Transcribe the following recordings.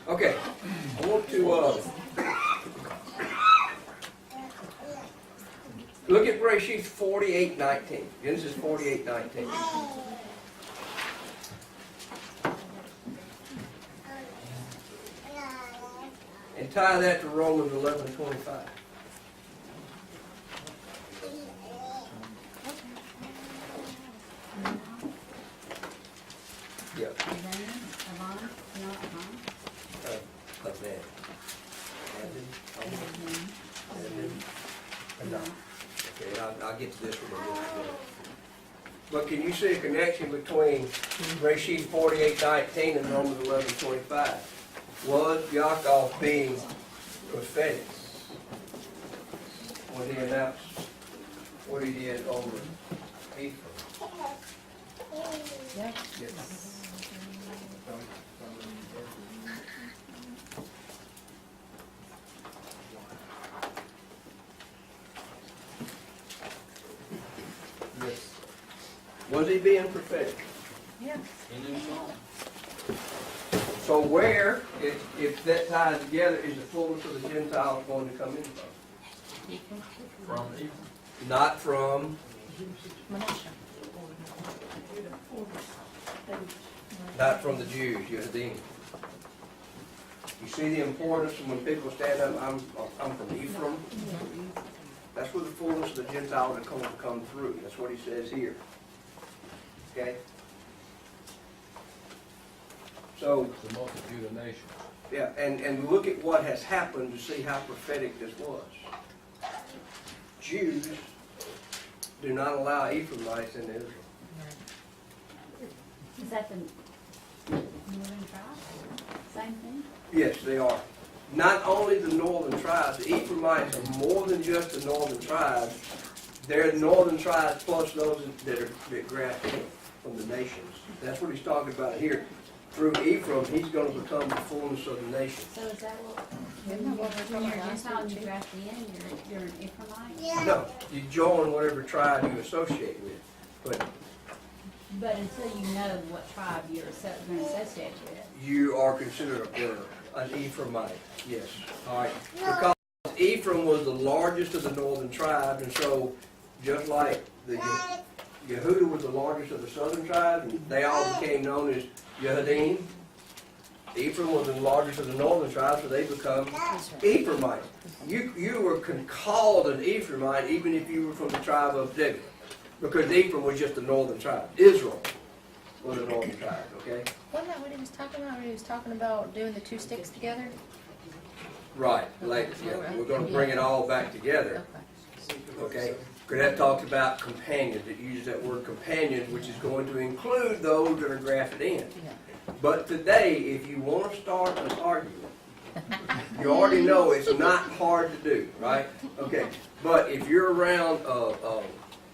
Okay, I want to look at Bereshit 48:19. Genesis 48:19. And tie that to Romans 11:25. Yep. Like that. No. Okay, I'll get to this one in a minute. But can you see a connection between Bereshit 48:19 and Romans 11:25? Was Yaakov being prophetic when he announced what he did over Ephraim? Yeah. Yes. Yes. Was he being prophetic? Yeah. So where, if that ties together, is the fullness of the Gentiles going to come in from? From Ephraim. Not from, Manasseh. not from the Jews, Yehudim. You see the importance of when people stand up, I'm from Ephraim? That's where the fullness of the Gentiles are going to come through. That's what he says here. Okay? So, The multitude of nations. yeah, and look at what has happened to see how prophetic this was. Jews do not allow Ephraimites into Israel. Is that the northern tribe? Same thing? Yes, they are. Not only the northern tribes, the Ephraimites are more than just the northern tribes. They're the northern tribes plus those that graft in from the nations. That's what he's talking about here. Through Ephraim, he's going to become the fullness of the nation. So is that what, Isn't that what we're when you're a talking Gentile and you about? draft in, you're an Ephraimite? No, you join whatever tribe you associate with. But Until you know what tribe you're going to associate with. you are considered an Ephraimite. Yes. All right. Because Ephraim was the largest of the northern tribes, and so just like the Yehuda was the largest of the southern tribes, and they all became known as Yehudim. Ephraim was the largest of the northern tribes, so they become Ephraimites. You were called an Ephraimite even if you were from the tribe of Zebulun, because Ephraim was just the northern tribe. Israel was the northern tribe. Okay. Wasn't that what he was talking about when he was talking about doing the two sticks together? Right. Like, yeah, we're going to bring it all back together. Okay. Because that talks about companions. It uses that word companions, which is going to include those that are grafted in. Yeah. But today, if you want to start an argument, you already know it's not hard to do, right? Okay. But if you're around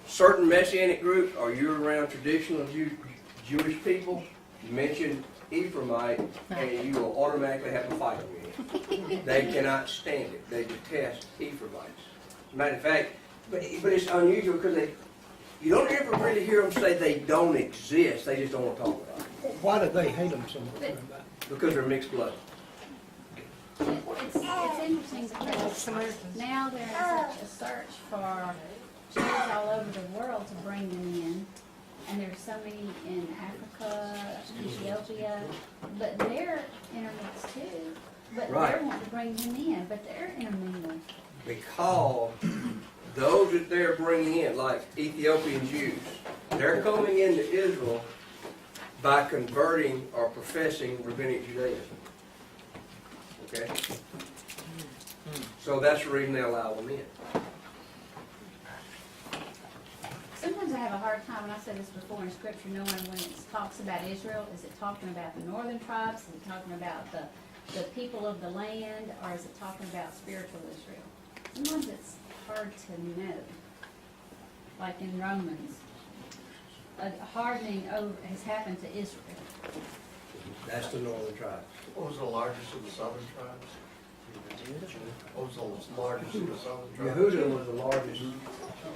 certain Messianic groups, or you're around traditional Jewish people, you mention Ephraimite, and you will automatically have a fight with them. They cannot stand it. They detest Ephraimites. As a matter of fact, but it's unusual because you don't ever really hear them say they don't exist. They just don't want to talk about it. Why do they hate them so much? Because they're mixed blood. It's interesting because now there's such a search for Jews all over the world to bring them in. And there's so many in Africa, Ethiopia, but they're intermixed too. But Right. they're wanting to bring them in, but they're intermingled. Because those that they're bringing in, like Ethiopian Jews, they're coming into Israel by converting or professing rabbinic Judaism. Okay? So that's the reason they allow them in. Sometimes I have a hard time, and I said this before in Scripture, knowing when it talks about Israel, is it talking about the northern tribes? Is it talking about the people of the land? Or is it talking about spiritual Israel? Sometimes it's hard to know. Like in Romans, a hardening has happened to Israel. That's the northern tribes. What was the largest of the southern tribes? What was the largest of the southern tribes? Yehuda was the largest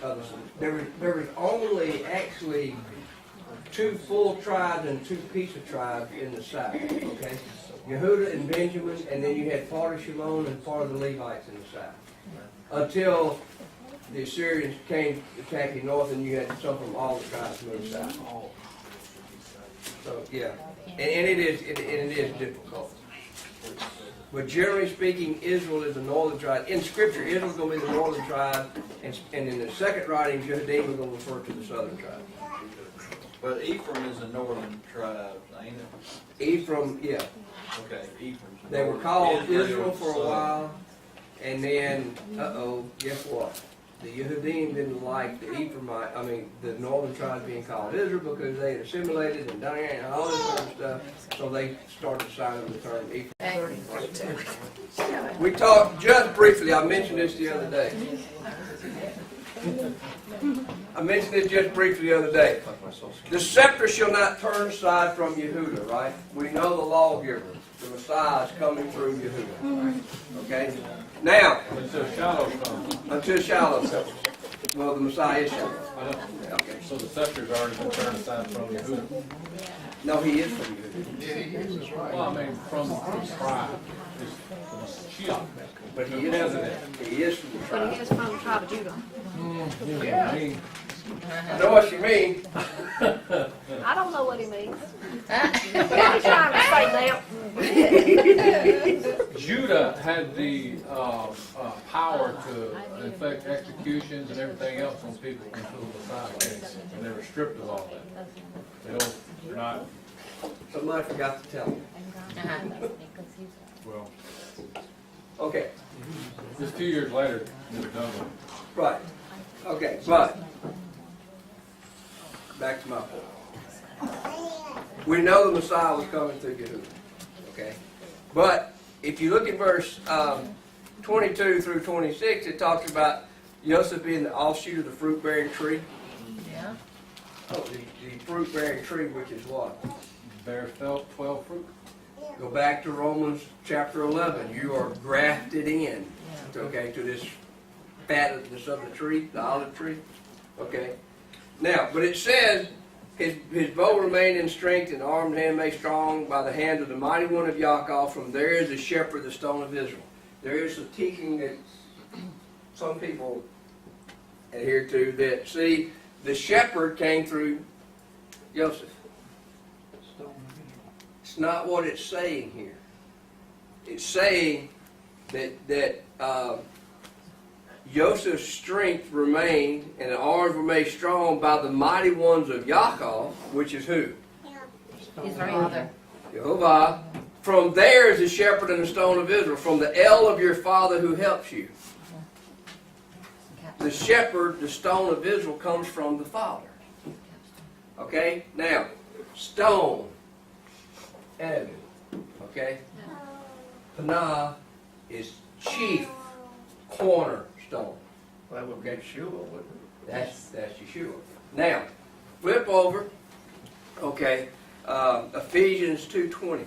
of the. There was only actually two full tribes and two piece of tribes in the south, okay? Yehuda and Benjamin, and then you had part of Shimon and part of the Levites in the south. Until the Assyrians came attacking north, and you had some from all the tribes moved south. So, yeah, and it is difficult. But generally speaking, Israel is the northern tribe. In Scripture, Israel is going to be the northern tribe, and in the second writing, Yehudim is going to refer to the southern tribe. But Ephraim is a northern tribe, ain't it? Ephraim, yeah. Okay, Ephraim's. a They were northern- called Israel for a southern. while, and then, guess what? The Yehudim didn't like the the northern tribe being called Israel because they had assimilated and done it and all this other stuff, so they started signing the term Ephraim. We talked just briefly, I mentioned this the other day. The scepter shall not turn aside from Yehuda, right? We know the lawgiver, the Messiah is coming through Yehuda. Okay? Now, Until Shiloh comes. until Shiloh comes. Well, the Messiah is Shiloh. Okay. So the scepter's already been turned aside from Yehuda. No, he is from Yehuda. Yeah, he is, that's right. Well, I mean, from the tribe. It's the Mashiach. But he is from the But tribe. he is from the tribe of Judah. I mean, I know what you mean. I don't know what he means. What are you trying to say now? Judah had the power to effect executions and everything else on people until the Messiah came, and they were stripped of all that. They're not, Somebody forgot to tell me. well, Okay, just 2 years later, they're done with it. right. Okay, but back to my point. We know the Messiah was coming through Yehuda. Okay? But if you look at verse 22 through 26, it talks about Joseph being the offshoot of the fruit-bearing tree. Yeah. Oh, the fruit-bearing tree, which is what? Bears 12 fruit. Go back to Romans chapter 11. You are grafted in, okay, to this fatness of the tree, the olive tree. Okay. Now, but it says, his bow remained in strength, and the arm and hand made strong by the hand of the mighty one of Yaakov. From there is the shepherd, the stone of Israel. There is a teaching that some people adhere to that, see, the shepherd came through Joseph. It's not what it's saying here. It's saying that Joseph's strength remained and the arms were made strong by the mighty ones of Yaakov, which is who? His father. Jehovah. From there is the shepherd and the stone of Israel, from the El of your father who helps you. The shepherd, the stone of Israel, comes from the Father. Okay? Now, stone. Evan. Okay? Panah is chief cornerstone. That would be Yeshua, wouldn't it? That's Yeshua. Now, flip over. Okay. Ephesians 2:20.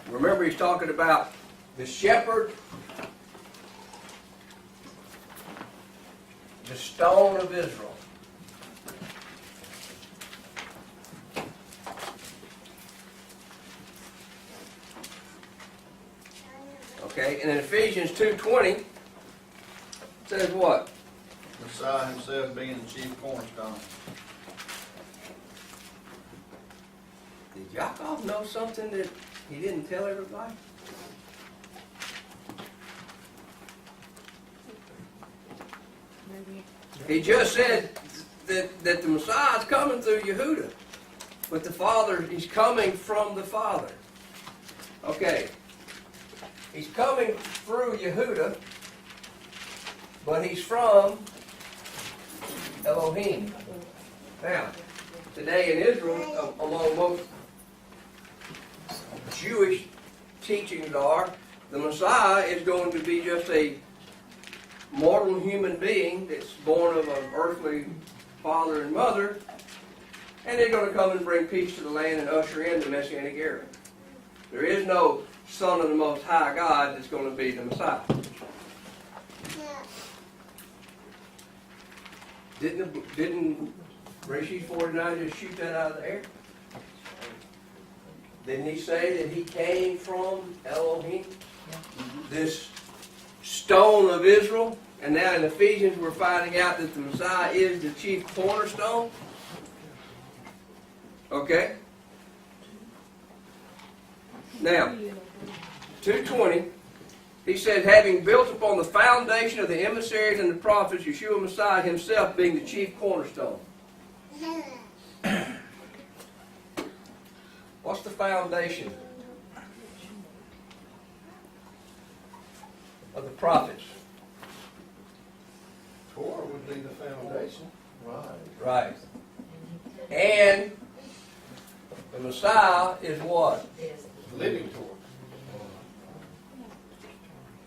Remember, he's talking about the shepherd, the stone of Israel. Okay, and in Ephesians 2:20 says what? Messiah himself being the chief cornerstone. Did Yaakov know something that he didn't tell everybody? He just said that the Messiah is coming through Yehuda. But the Father, he's coming from the Father. Okay. He's coming through Yehuda, but he's from Elohim. Now, today in Israel, among most Jewish teachings are, the Messiah is going to be just a mortal human being that's born of an earthly father and mother, and they're going to come and bring peace to the land and usher in the Messianic era. There is no Son of the Most High God that's going to be the Messiah. Didn't Rashid 49 just shoot that out of the air? Didn't he say that he came from Elohim? This stone of Israel? And now in Ephesians we're finding out that the Messiah is the chief cornerstone? Okay? Now, 2:20, he said, having built upon the foundation of the emissaries and the prophets, Yeshua Messiah himself being the chief cornerstone. What's the foundation of the prophets? Torah would be the foundation. Right. Right. And the Messiah is what? Living Torah.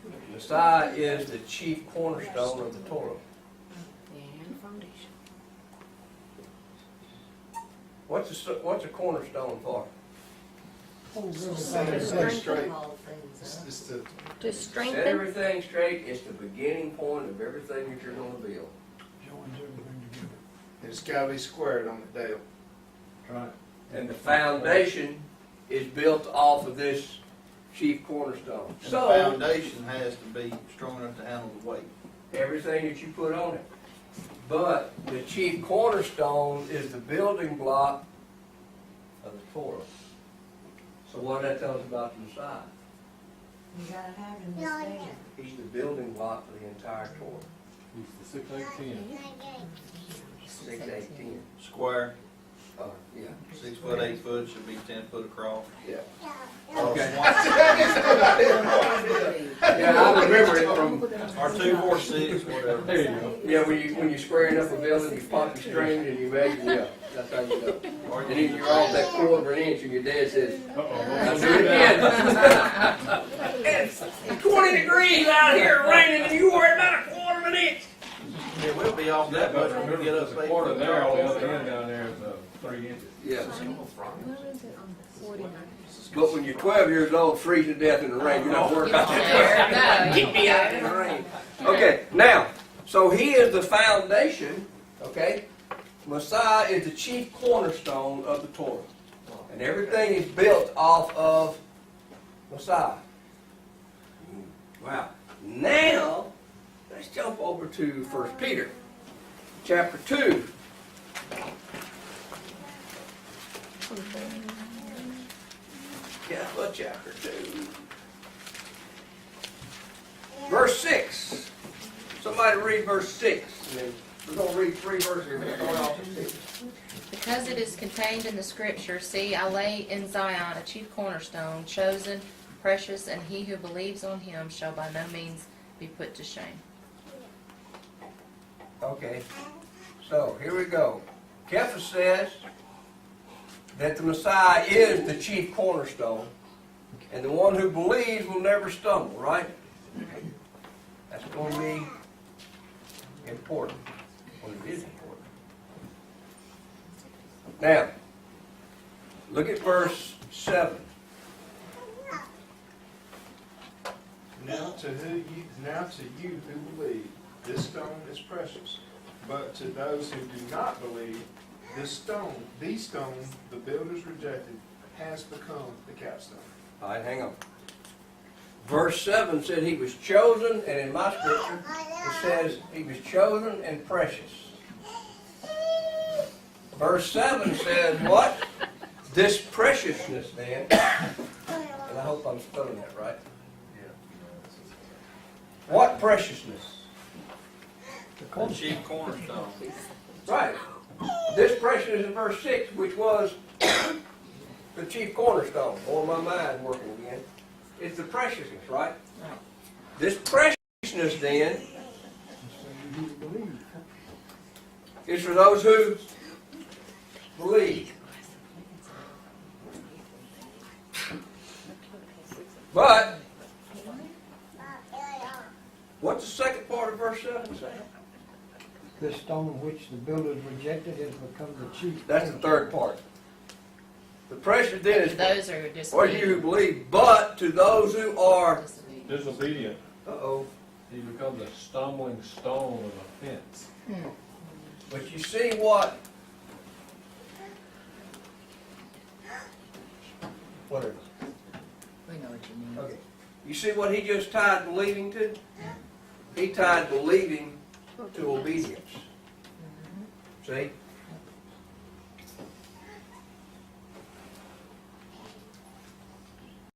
The Messiah is the chief cornerstone of the Torah. What's a cornerstone for? Set everything straight. It's to To Set strengthen, everything straight. It's the beginning point of everything that you're going to build. It's got to be squared on the dale. Right. And the foundation is built off of this chief cornerstone. And the So, foundation has to be strong enough to handle the weight. everything that you put on it. But the chief cornerstone is the building block of the Torah. So what does that tell us about the Messiah? You gotta have him to stand. He's the building block of the entire Torah. He's the 618. 618. Square, Yeah. 6 foot, 8 foot, should be 10 foot across. Yeah. Okay. Yeah, I remember it from, Or 2, 4, 6, whatever. There you go. yeah, when you're squaring up a building, you pop your strings and you measure, yeah, that's how you know. Or And then you're off that quarter of an inch and your dad says, Uh-oh. do it again. It's 20 degrees out here raining and you worry about a quarter of an inch. Yeah, we'll be off that much when we Remember, get there's up a 8 quarter foot there, on the across. other end down there is 3 inches. Yeah. But when you're 12 years old, freeze to death in the rain, you're not worried about that. Get me out in the rain. Okay, now, so he is the foundation, okay? Messiah is the chief cornerstone of the Torah. And everything is built off of Messiah. Wow. Now, let's jump over to 1 Peter, chapter 2. Yeah, what chapter 2? Verse 6. Somebody read verse 6. And then we're going to read 3 verses and start off at 6. Because it is contained in the scripture, see, I lay in Zion a chief cornerstone, chosen, precious, and he who believes on him shall by no means be put to shame. Okay, so here we go. Kepha says that the Messiah is the chief cornerstone, and the one who believes will never stumble, right? That's going to be important. Well, it is important. Now, look at verse 7. Now to you who believe, this stone is precious. But to those who do not believe, the stone, the builders rejected, has become the capstone. All right, hang on. Verse 7 said he was chosen, and in my scripture it says he was chosen and precious. Verse 7 says what? This preciousness then, and I hope I'm spelling that right. What preciousness? The chief cornerstone. Right. This preciousness in verse 6, which was the chief cornerstone. Or my mind working again. It's the preciousness, right? This preciousness then is for those who believe. But what's the second part of verse 7 say? This stone which the builders rejected has become the chief. That's the third part. The precious then is Those are just. for you who believe, but to those who are, Disobedient. uh-oh, He becomes a stumbling stone of offense. But you see what? Whatever. We know what you mean. Okay. You see what he just tied believing to? He tied believing to obedience. See?